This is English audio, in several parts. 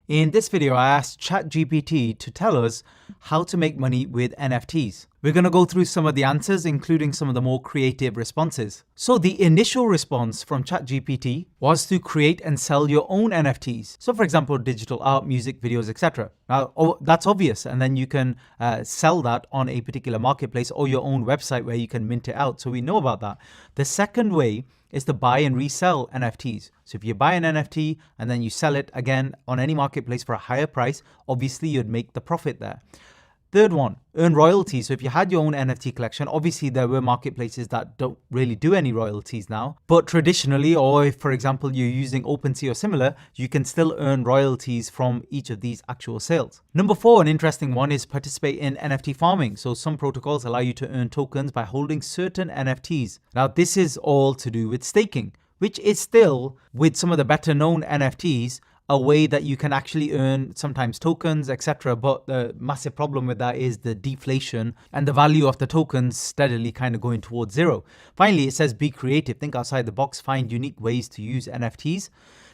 In this video, I asked ChatGPT to tell us how to make money with NFTs. We're going to go through some of the answers, including some of the more creative responses. So the initial response from ChatGPT was to create and sell your own NFTs. So for example, digital art, music, videos, etc. Now, that's obvious. And then you can sell that on a particular marketplace or your own website where you can mint it out. So we know about that. The second way is to buy and resell NFTs. So if you buy an NFT and then you sell it again on any marketplace for a higher price, obviously you'd make the profit there. Third one, earn royalties. So if you had your own NFT collection, obviously there were marketplaces that don't really do any royalties now. But traditionally, or if, for example, you're using OpenSea or similar, you can still earn royalties from each of these actual sales. Number 4, an interesting one, is participate in NFT farming. So some protocols allow you to earn tokens by holding certain NFTs. Now, this is all to do with staking, which is still, with some of the better known NFTs, a way that you can actually earn sometimes tokens, etc. But the massive problem with that is the deflation and the value of the tokens steadily kind of going towards zero. Finally, it says be creative, think outside the box, find unique ways to use NFTs.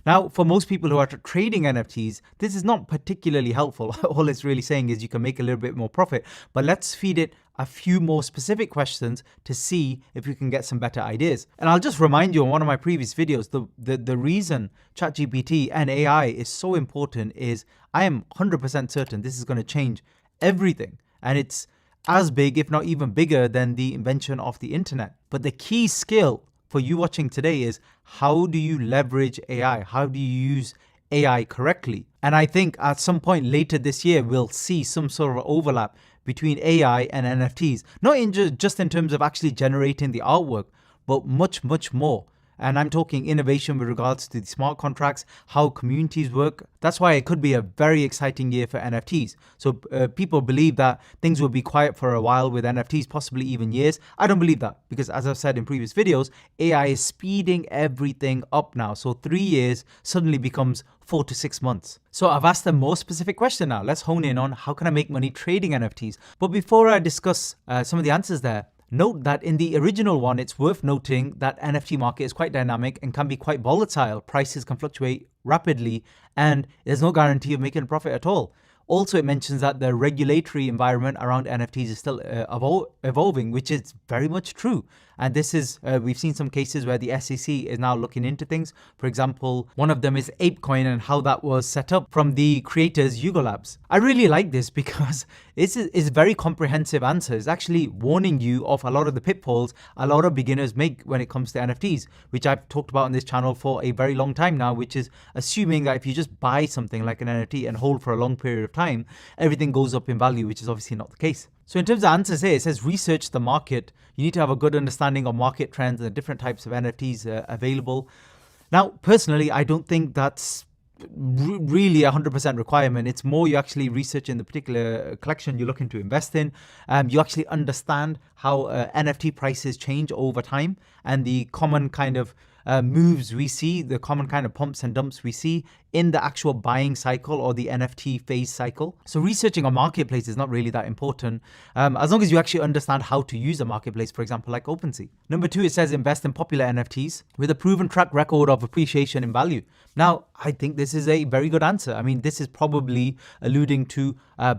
Now, for most people who are trading NFTs, this is not particularly helpful. All it's really saying is you can make a little bit more profit, but let's feed it a few more specific questions to see if we can get some better ideas. And I'll just remind you on one of my previous videos, the reason ChatGPT and AI is so important is I am 100% certain this is going to change everything. And it's as big, if not even bigger, than the invention of the internet. But the key skill for you watching today is how do you leverage AI? How do you use AI correctly? And I think at some point later this year, we'll see some sort of overlap between AI and NFTs, not in just in terms of actually generating the artwork, but much, much more. And I'm talking innovation with regards to the smart contracts, how communities work. That's why it could be a very exciting year for NFTs. So people believe that things will be quiet for a while with NFTs, possibly even years. I don't believe that because, as I've said in previous videos, AI is speeding everything up now. So 3 years suddenly becomes 4 to 6 months. So I've asked a more specific question now. Let's hone in on how can I make money trading NFTs. But before I discuss some of the answers there, note that in the original one, it's worth noting that NFT market is quite dynamic and can be quite volatile. Prices can fluctuate rapidly and there's no guarantee of making a profit at all. Also, it mentions that the regulatory environment around NFTs is still evolving, which is very much true. And this is, we've seen some cases where the SEC is now looking into things. For example, one of them is ApeCoin and how that was set up from the creators Yuga Labs. I really like this because it's a very comprehensive answer. It's actually warning you of a lot of the pitfalls a lot of beginners make when it comes to NFTs, which I've talked about on this channel for a very long time now, which is assuming that if you just buy something like an NFT and hold for a long period of time, everything goes up in value, which is obviously not the case. So in terms of answers here, it says research the market. You need to have a good understanding of market trends and the different types of NFTs available. Now, personally, I don't think that's really 100% requirement. It's more you actually research in the particular collection you're looking to invest in. You actually understand how NFT prices change over time and the common kind of moves we see, the common kind of pumps and dumps we see in the actual buying cycle or the NFT phase cycle. So researching a marketplace is not really that important as long as you actually understand how to use a marketplace, for example, like OpenSea. Number 2, it says invest in popular NFTs with a proven track record of appreciation in value. Now, I think this is a very good answer. I mean, this is probably alluding to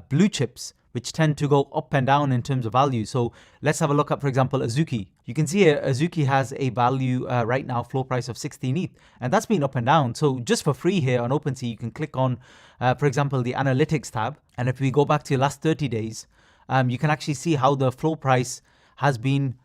blue chips, which tend to go up and down in terms of value. So let's have a look at, for example, Azuki. You can see Azuki has a value right now, floor price of 16 ETH, and that's been up and down. So just for free here on OpenSea, you can click on, for example, the analytics tab. And if we go back to your last 30 days, you can actually see how the floor price has been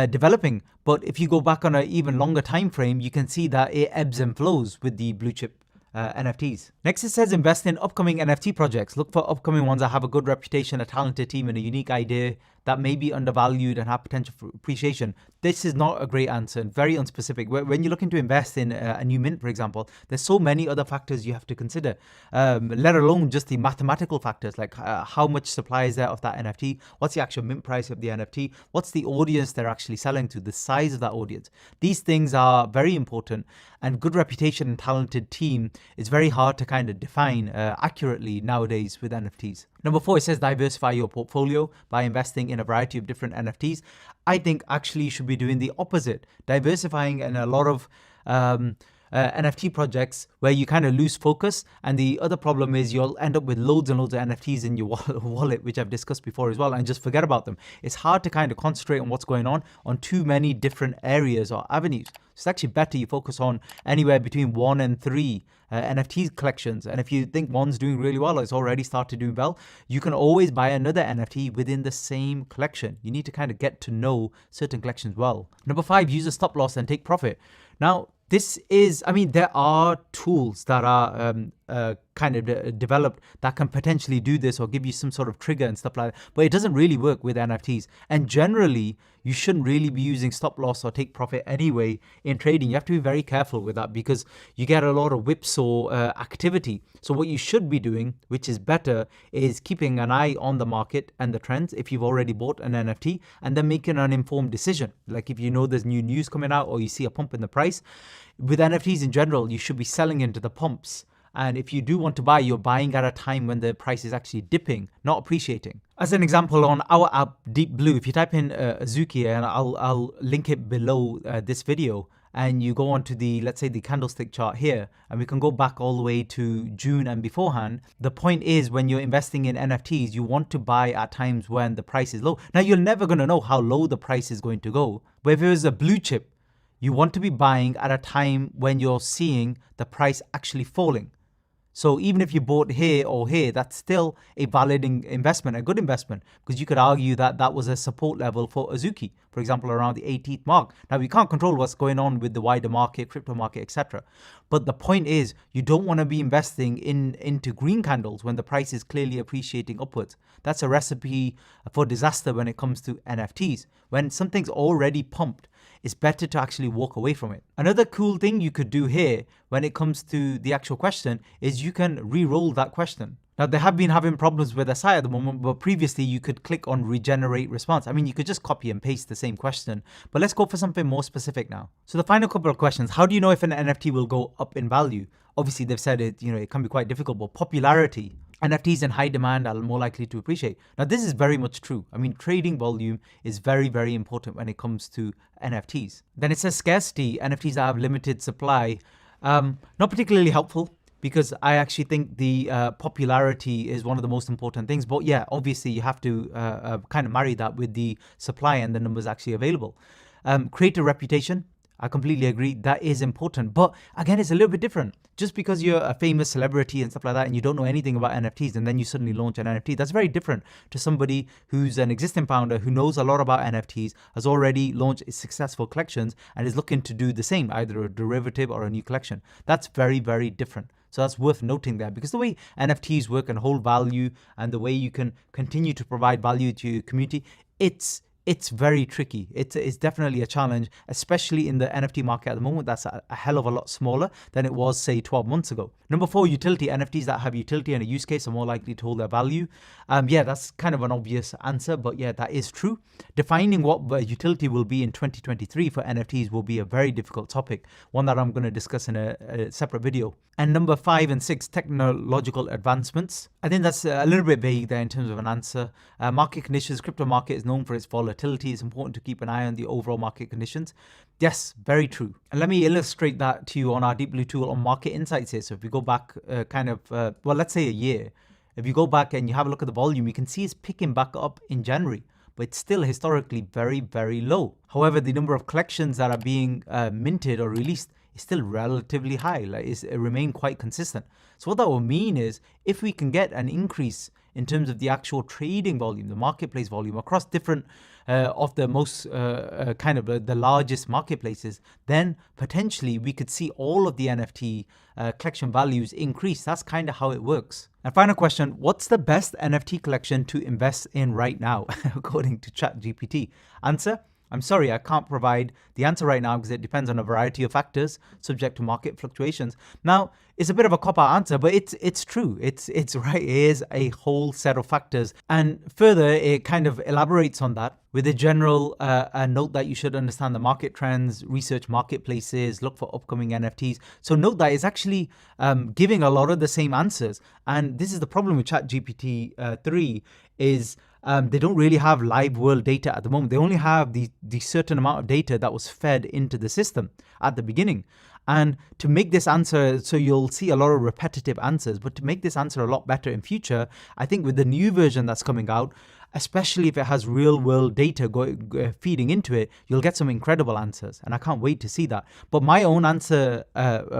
developing. But if you go back on an even longer time frame, you can see that it ebbs and flows with the blue chip NFTs. Next, it says invest in upcoming NFT projects. Look for upcoming ones that have a good reputation, a talented team, and a unique idea that may be undervalued and have potential for appreciation. This is not a great answer and very unspecific. When you're looking to invest in a new mint, for example, there's so many other factors you have to consider, let alone just the mathematical factors, like how much supply is there of that NFT, what's the actual mint price of the NFT, what's the audience they're actually selling to, the size of that audience. These things are very important, and good reputation and talented team is very hard to kind of define accurately nowadays with NFTs. Number 4, it says diversify your portfolio by investing in a variety of different NFTs. I think actually you should be doing the opposite, diversifying in a lot of NFT projects where you kind of lose focus. And the other problem is you'll end up with loads and loads of NFTs in your wallet, which I've discussed before as well, and just forget about them. It's hard to kind of concentrate on what's going on too many different areas or avenues. It's actually better you focus on anywhere between 1 and 3 NFT collections. And if you think one's doing really well, or it's already started doing well, you can always buy another NFT within the same collection. You need to kind of get to know certain collections well. Number 5, use a stop loss and take profit. Now, this is, there are tools that are kind of developed that can potentially do this or give you some sort of trigger and stuff like that, but it doesn't really work with NFTs. And generally, you shouldn't really be using stop loss or take profit anyway in trading. You have to be very careful with that because you get a lot of whipsaw activity. So what you should be doing, which is better, is keeping an eye on the market and the trends if you've already bought an NFT, and then making an informed decision. Like if you know there's new news coming out or you see a pump in the price. With NFTs in general, you should be selling into the pumps. And if you do want to buy, you're buying at a time when the price is actually dipping, not appreciating. As an example, on our app, Deep Blue, if you type in Azuki, and I'll link it below this video, and you go onto the, let's say, the candlestick chart here, and we can go back all the way to June and beforehand. The point is, when you're investing in NFTs, you want to buy at times when the price is low. Now, you're never going to know how low the price is going to go. But if it was a blue chip, you want to be buying at a time when you're seeing the price actually falling. So even if you bought here or here, that's still a valid investment, a good investment, because you could argue that that was a support level for Azuki, for example, around the 18th mark. Now, we can't control what's going on with the wider market, crypto market, etc. But the point is, you don't want to be investing into green candles when the price is clearly appreciating upwards. That's a recipe for disaster when it comes to NFTs. When something's already pumped, it's better to actually walk away from it. Another cool thing you could do here when it comes to the actual question is you can re-roll that question. Now, they have been having problems with the site at the moment, but previously you could click on regenerate response. You could just copy and paste the same question, but let's go for something more specific now. So the final couple of questions: how do you know if an NFT will go up in value? Obviously, they've said it, it can be quite difficult, but popularity. NFTs in high demand are more likely to appreciate. Now, this is very much true. Trading volume is very, very important when it comes to NFTs. Then it says scarcity, NFTs that have limited supply. Not particularly helpful, because I actually think the popularity is one of the most important things. But yeah, obviously you have to kind of marry that with the supply and the numbers actually available. Create a reputation. I completely agree. That is important. But again, it's a little bit different. Just because you're a famous celebrity and stuff like that, and you don't know anything about NFTs, and then you suddenly launch an NFT, that's very different to somebody who's an existing founder who knows a lot about NFTs, has already launched successful collections, and is looking to do the same, either a derivative or a new collection. That's very, very different. So that's worth noting there, because the way NFTs work and hold value, and the way you can continue to provide value to your community, it's very tricky. It's definitely a challenge, especially in the NFT market at the moment. That's a hell of a lot smaller than it was, say, 12 months ago. Number 4, utility. NFTs that have utility and a use case are more likely to hold their value. Yeah, that's kind of an obvious answer, but yeah, that is true. Defining what the utility will be in 2023 for NFTs will be a very difficult topic, one that I'm going to discuss in a separate video. And number 5 and 6, technological advancements. I think that's a little bit vague there in terms of an answer. Market conditions. Crypto market is known for its volatility. It's important to keep an eye on the overall market conditions. Yes, very true. And let me illustrate that to you on our Deep Blue tool on market insights here. So if we go back let's say a year, if you go back and you have a look at the volume, you can see it's picking back up in January, but it's still historically very, very low. However, the number of collections that are being minted or released is still relatively high. It remained quite consistent. So what that will mean is, if we can get an increase in terms of the actual trading volume, the marketplace volume across different of the most the largest marketplaces, then potentially we could see all of the NFT collection values increase. That's kind of how it works. And final question: what's the best NFT collection to invest in right now, according to ChatGPT? Answer: I'm sorry, I can't provide the answer right now because it depends on a variety of factors subject to market fluctuations. Now, it's a bit of a cop-out answer, but it's true. It's right. It is a whole set of factors. And further, it kind of elaborates on that with a general note that you should understand the market trends, research marketplaces, look for upcoming NFTs. So note that it's actually giving a lot of the same answers. And this is the problem with ChatGPT 3 is they don't really have live world data at the moment. They only have the certain amount of data that was fed into the system at the beginning. And to make this answer, so you'll see a lot of repetitive answers, but to make this answer a lot better in future, I think with the new version that's coming out, especially if it has real world data feeding into it, you'll get some incredible answers. And I can't wait to see that. But my own answer,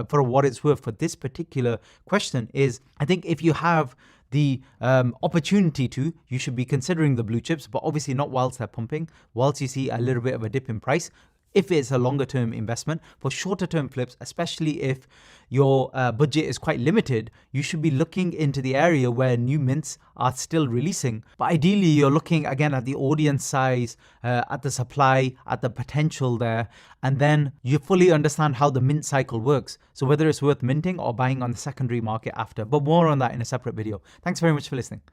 for what it's worth for this particular question is, I think if you have the opportunity to, you should be considering the blue chips, but obviously not whilst they're pumping, whilst you see a little bit of a dip in price. If it's a longer term investment, for shorter term flips, especially if your budget is quite limited, you should be looking into the area where new mints are still releasing. But ideally, you're looking again at the audience size, at the supply, at the potential there, and then you fully understand how the mint cycle works. So whether it's worth minting or buying on the secondary market after. But more on that in a separate video. Thanks very much for listening.